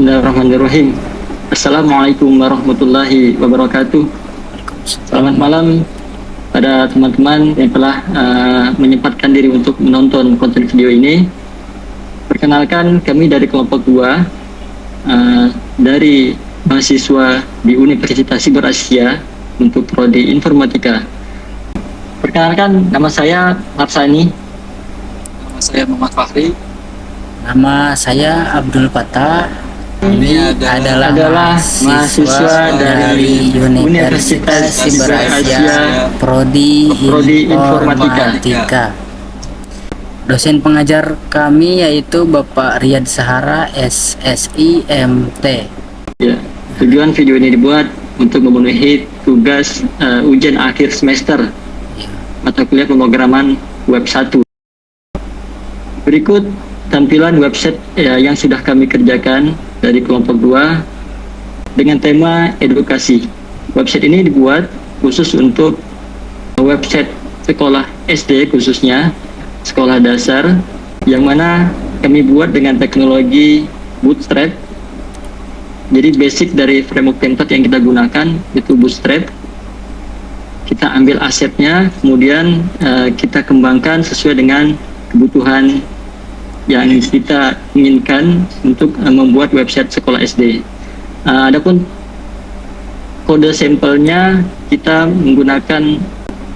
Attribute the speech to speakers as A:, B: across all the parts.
A: Bismillahirrahmanirrahim. Assalamualaikum warahmatullahi wabarakatuh. Selamat malam pada teman-teman yang telah menyempatkan diri untuk menonton konten video ini. Perkenalkan, kami dari kelompok 2 dari mahasiswa di Universitas Siber Asia untuk prodi Informatika. Perkenalkan, nama saya Marsani.
B: Nama saya Muhammad Fahri.
C: Nama saya Abdul Fattah. Ini adalah mahasiswa dari Universitas Siber Asia prodi Informatika. Dosen pengajar kami yaitu Bapak Riyad Sahara, SSI, MT.
A: Ya, tujuan video ini dibuat untuk memenuhi tugas ujian akhir semester mata kuliah pemrograman web 1. Berikut tampilan website yang sudah kami kerjakan dari kelompok 2 dengan tema edukasi. Website ini dibuat khusus untuk website sekolah SD, khususnya sekolah dasar, yang mana kami buat dengan teknologi Bootstrap. Jadi basic dari framework template yang kita gunakan itu Bootstrap. Kita ambil asetnya, kemudian kita kembangkan sesuai dengan kebutuhan yang kita inginkan untuk membuat website sekolah SD. Adapun kode sampelnya, kita menggunakan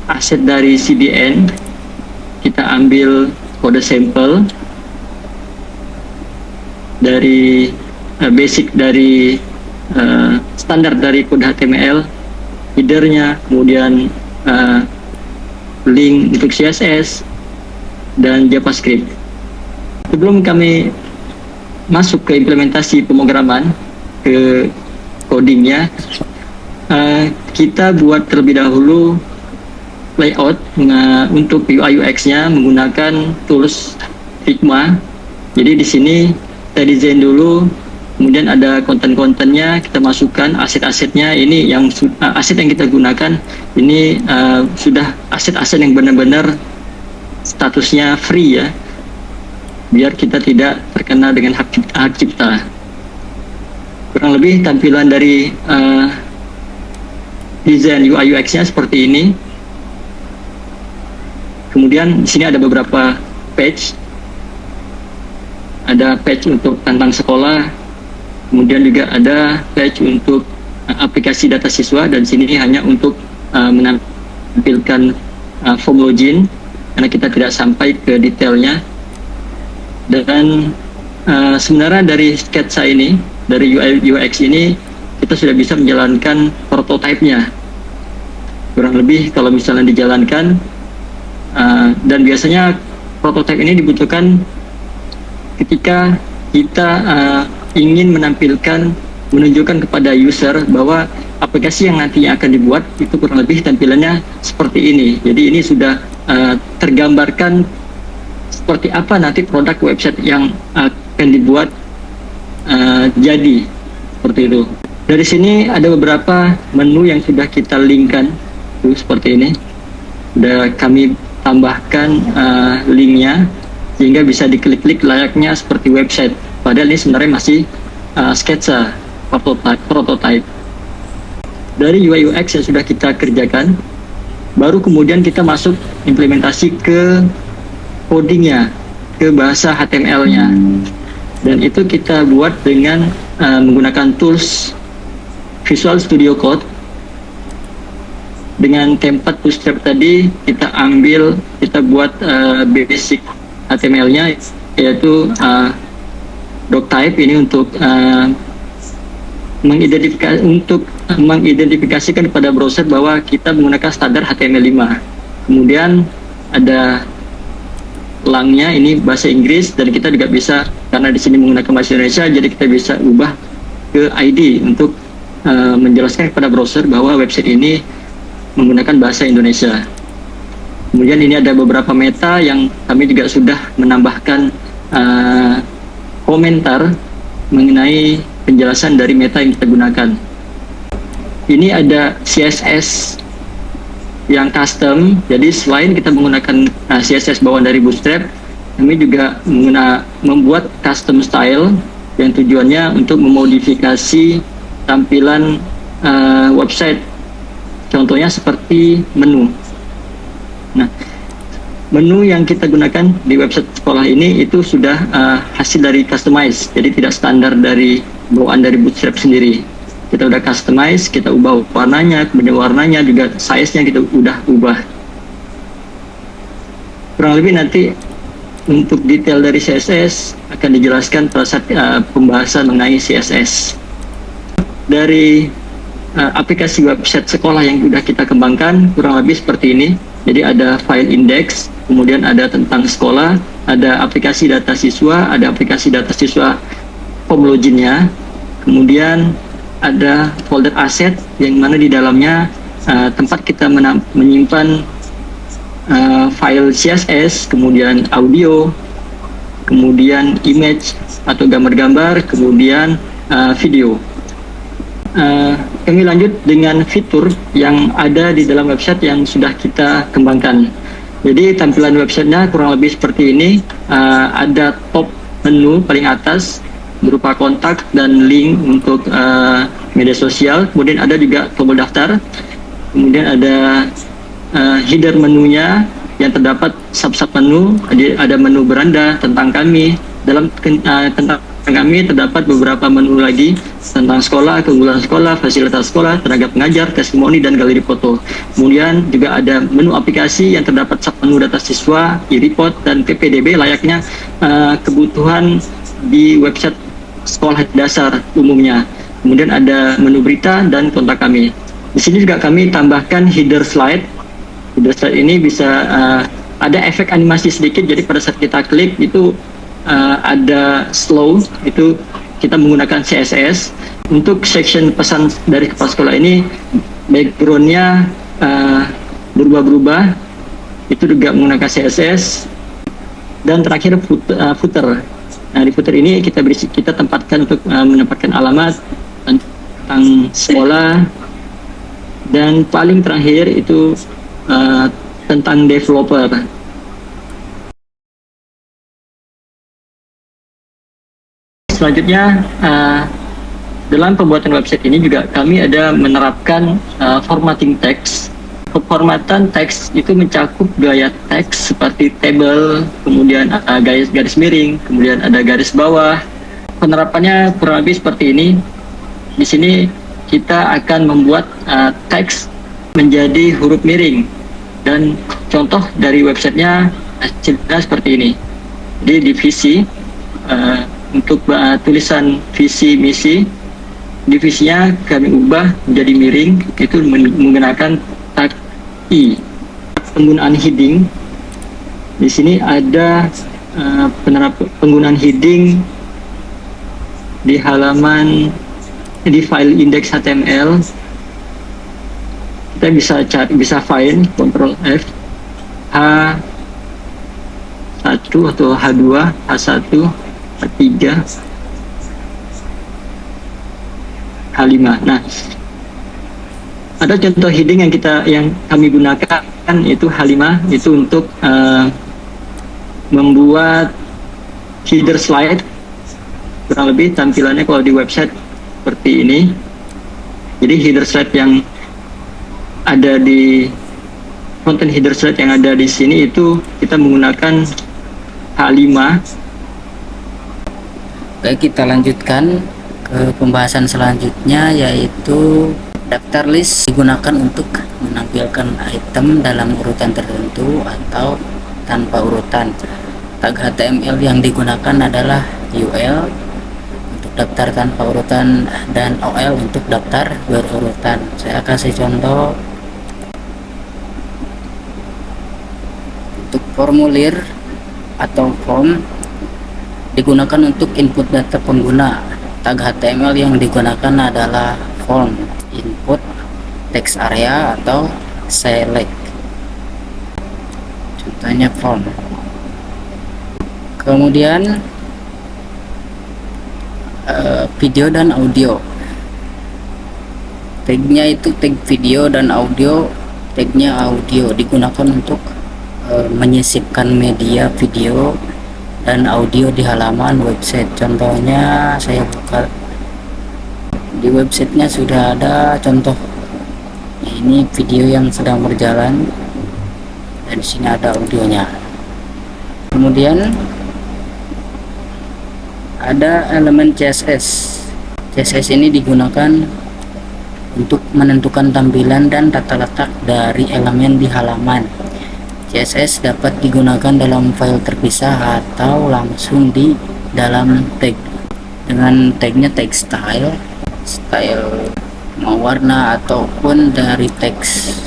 A: aset dari CDN. Kita ambil kode sampel dari basic dari standar dari kode HTML, headernya, kemudian link untuk CSS dan JavaScript. Sebelum kami masuk ke implementasi pemrograman, ke codingnya, kita buat terlebih dahulu layout untuk UI UX-nya menggunakan tools Figma. Jadi di sini kita desain dulu, kemudian ada konten-kontennya, kita masukkan aset-asetnya. Ini yang aset yang kita gunakan ini sudah aset-aset yang benar-benar statusnya free ya, biar kita tidak terkena dengan hak cipta. Kurang lebih tampilan dari desain UI UX-nya seperti ini. Kemudian di sini ada beberapa page. Ada page untuk tentang sekolah, kemudian juga ada page untuk aplikasi data siswa, dan sini hanya untuk menampilkan form login karena kita tidak sampai ke detailnya. Dan sebenarnya dari sketsa ini, dari UI UX ini, kita sudah bisa menjalankan prototipenya. Kurang lebih kalau misalnya dijalankan, dan biasanya prototipe ini dibutuhkan ketika kita ingin menunjukkan kepada user bahwa aplikasi yang nantinya akan dibuat itu kurang lebih tampilannya seperti ini. Jadi ini sudah tergambarkan seperti apa nanti produk website yang akan dibuat jadi seperti itu. Dari sini ada beberapa menu yang sudah kita linkkan tuh, seperti ini. Sudah kami tambahkan linknya sehingga bisa diklik-klik layaknya seperti website. Padahal ini sebenarnya masih sketsa prototype. Dari UI UX yang sudah kita kerjakan, baru kemudian kita masuk implementasi ke codingnya, ke bahasa HTML-nya, dan itu kita buat dengan menggunakan tools Visual Studio Code. Dengan template Bootstrap tadi kita buat basic HTML-nya, yaitu doctype ini untuk mengidentifikasikan pada browser bahwa kita menggunakan standar HTML5. Kemudian ada langnya, ini bahasa Inggris, dan kita juga bisa, karena di sini menggunakan bahasa Indonesia, jadi kita bisa ubah ke ID untuk menjelaskan kepada browser bahwa website ini menggunakan bahasa Indonesia. Kemudian ini ada beberapa meta yang kami juga sudah menambahkan komentar mengenai penjelasan dari meta yang kita gunakan. Ini ada CSS yang custom, jadi selain kita menggunakan CSS bawaan dari Bootstrap, kami juga membuat custom style yang tujuannya untuk memodifikasi tampilan website. Contohnya seperti menu. Nah, menu yang kita gunakan di website sekolah ini itu sudah hasil dari customize, jadi tidak standar dari bawaan dari Bootstrap sendiri. Kita udah customize, kita ubah warnanya, kemudian warnanya juga size-nya kita udah ubah. Kurang lebih nanti untuk detail dari CSS akan dijelaskan pada saat pembahasan mengenai CSS. Dari aplikasi website sekolah yang sudah kita kembangkan kurang lebih seperti ini. Jadi ada file index, kemudian ada tentang sekolah, ada aplikasi data siswa, ada aplikasi data siswa form login-nya, kemudian ada folder aset yang mana di dalamnya tempat kita menyimpan file CSS, kemudian audio, kemudian image atau gambar-gambar, kemudian video. Kami lanjut dengan fitur yang ada di dalam website yang sudah kita kembangkan. Jadi tampilan websitenya kurang lebih seperti ini. Ada top menu paling atas berupa kontak dan link untuk media sosial. Kemudian ada juga tombol daftar. Kemudian ada header menunya yang terdapat sub-sub menu. Ada menu beranda tentang kami. Tentang kami terdapat beberapa menu lagi tentang sekolah, keunggulan sekolah, fasilitas sekolah, tenaga pengajar, testimoni, dan galeri foto. Kemudian juga ada menu aplikasi yang terdapat sub-menu data siswa, e-report, dan PPDB layaknya kebutuhan di website sekolah dasar umumnya. Kemudian ada menu berita dan kontak kami. Di sini juga kami tambahkan header slide. Header slide ini bisa ada efek animasi sedikit, jadi pada saat kita klik itu ada slow, itu kita menggunakan CSS. Untuk section pesan dari kepala sekolah ini backgroundnya berubah-berubah, itu juga menggunakan CSS. Dan terakhir footer. Nah, di footer ini kita tempatkan untuk menempatkan alamat tentang sekolah, dan paling terakhir itu tentang developer. Selanjutnya, dalam pembuatan website ini juga kami ada menerapkan formatting text. Pemformatan teks itu mencakup gaya teks seperti table, kemudian garis miring, kemudian ada garis bawah. Penerapannya kurang lebih seperti ini. Di sini kita akan membuat teks menjadi huruf miring, dan contoh dari websitenya hasilnya seperti ini. Jadi divisi untuk tulisan visi misi, divisinya kami ubah menjadi miring, itu menggunakan tag I. Penggunaan heading, di sini ada penggunaan heading di halaman di file index HTML. Kita bisa find Ctrl F, H1 atau H2, H1, H3, H5. Nah, ada contoh heading yang kami gunakan, itu H5, itu untuk membuat header slide. Kurang lebih tampilannya kalau di website seperti ini. Jadi header slide yang ada di konten header slide yang ada di sini itu kita menggunakan H5.
C: Oke, kita lanjutkan ke pembahasan selanjutnya, yaitu daftar list digunakan untuk menampilkan item dalam urutan tertentu atau tanpa urutan. Tag HTML yang digunakan adalah UL untuk daftar tanpa urutan dan OL untuk daftar berurutan. Saya kasih contoh. Untuk formulir atau form digunakan untuk input data pengguna. Tag HTML yang digunakan adalah form, input, text area, atau select. Contohnya form. Kemudian video dan audio. Tagnya itu tag video dan audio. Tagnya audio digunakan untuk menyisipkan media video dan audio di halaman website. Contohnya saya buka di websitenya, sudah ada contoh. Ini video yang sedang berjalan dan di sini ada audionya. Kemudian ada elemen CSS. CSS ini digunakan untuk menentukan tampilan dan tata letak dari elemen di halaman. CSS dapat digunakan dalam file terpisah atau langsung di dalam tag. Dengan tagnya tag style mau warna ataupun dari teks.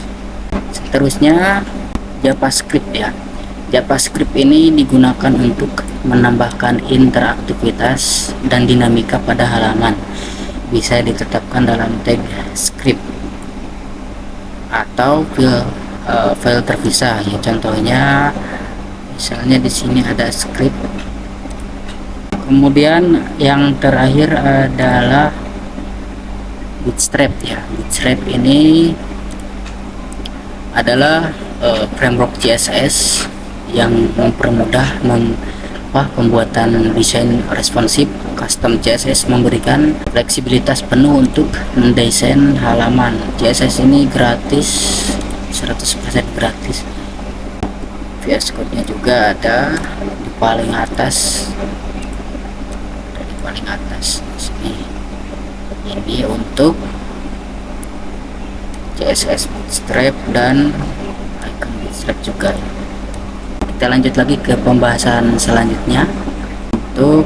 C: Seterusnya JavaScript ya. JavaScript ini digunakan untuk menambahkan interaktivitas dan dinamika pada halaman. Bisa ditetapkan dalam tag script atau file terpisah ya. Contohnya misalnya di sini ada script. Kemudian yang terakhir adalah Bootstrap ya. Bootstrap ini adalah framework CSS yang mempermudah pembuatan desain responsif. Custom CSS memberikan fleksibilitas penuh untuk mendesain halaman. CSS ini gratis, 100% gratis. VS Code-nya juga ada di paling atas. Di paling atas sini. Ini untuk CSS Bootstrap dan icon Bootstrap juga. Kita lanjut lagi ke pembahasan selanjutnya untuk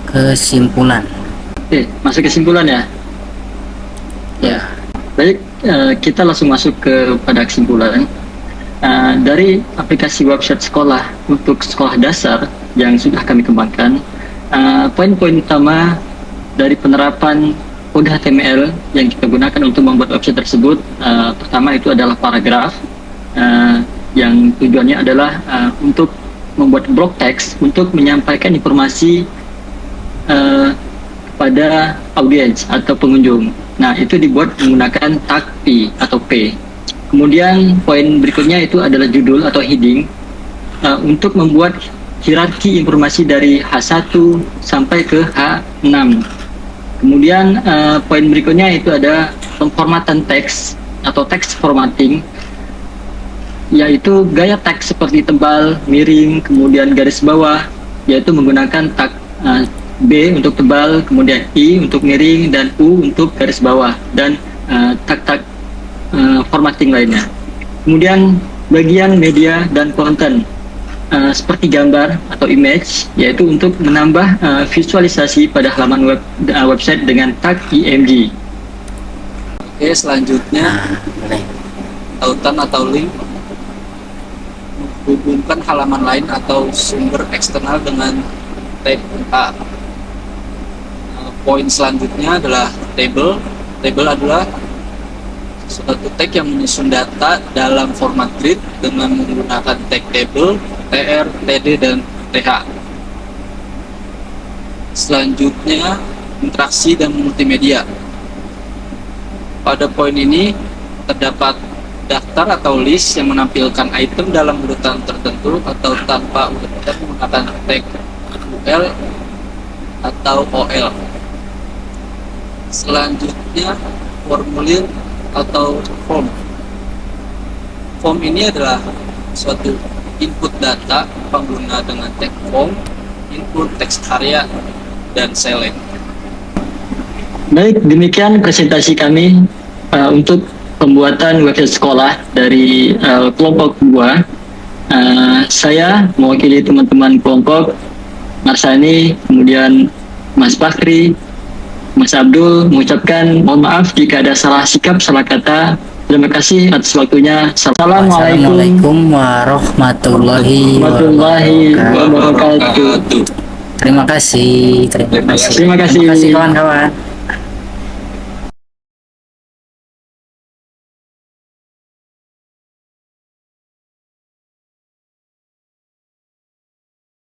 C: kesimpulan.
A: Oke, masuk kesimpulan ya.
C: Ya,
A: Baik, kita langsung masuk kepada kesimpulan. Dari aplikasi website sekolah untuk sekolah dasar yang sudah kami kembangkan, poin-poin utama dari penerapan kode HTML yang kita gunakan untuk membuat website tersebut, pertama itu adalah paragraf, yang tujuannya adalah untuk membuat blok teks untuk menyampaikan informasi kepada audiens atau pengunjung. Nah, itu dibuat menggunakan tag P atau P. Kemudian poin berikutnya itu adalah judul atau heading, untuk membuat hierarki informasi dari H1 sampai ke H6. Kemudian poin berikutnya itu ada pemformatan teks atau text formatting, yaitu gaya teks seperti tebal, miring, kemudian garis bawah, yaitu menggunakan tag B untuk tebal, kemudian I untuk miring, dan U untuk garis bawah, dan tag-tag formatting lainnya. Kemudian bagian media dan konten, seperti gambar atau image, yaitu untuk menambah visualisasi pada halaman website dengan tag IMG.
B: Oke, selanjutnya
C: boleh.
B: tautan atau link, menghubungkan halaman lain atau sumber eksternal dengan tag A. Poin selanjutnya adalah table. Table adalah suatu tag yang menyusun data dalam format grid dengan menggunakan tag table, tr, td, dan th. Selanjutnya interaksi dan multimedia. Pada poin ini terdapat daftar atau list yang menampilkan item dalam urutan tertentu atau tanpa urutan menggunakan tag ul atau ol. Selanjutnya formulir atau form. Form ini adalah suatu input data pengguna dengan tag form, input teks area, dan select.
A: Baik, demikian presentasi kami untuk pembuatan website sekolah dari kelompok 2. Saya mewakili teman-teman kelompok Marsani, kemudian Mas Bakri, Mas Abdul, mengucapkan mohon maaf jika ada salah sikap, salah kata. Terima kasih atas waktunya.
C: Assalamualaikum warahmatullahi wabarakatuh. Terima kasih.
A: Terima kasih.
C: Terima kasih kawan-kawan.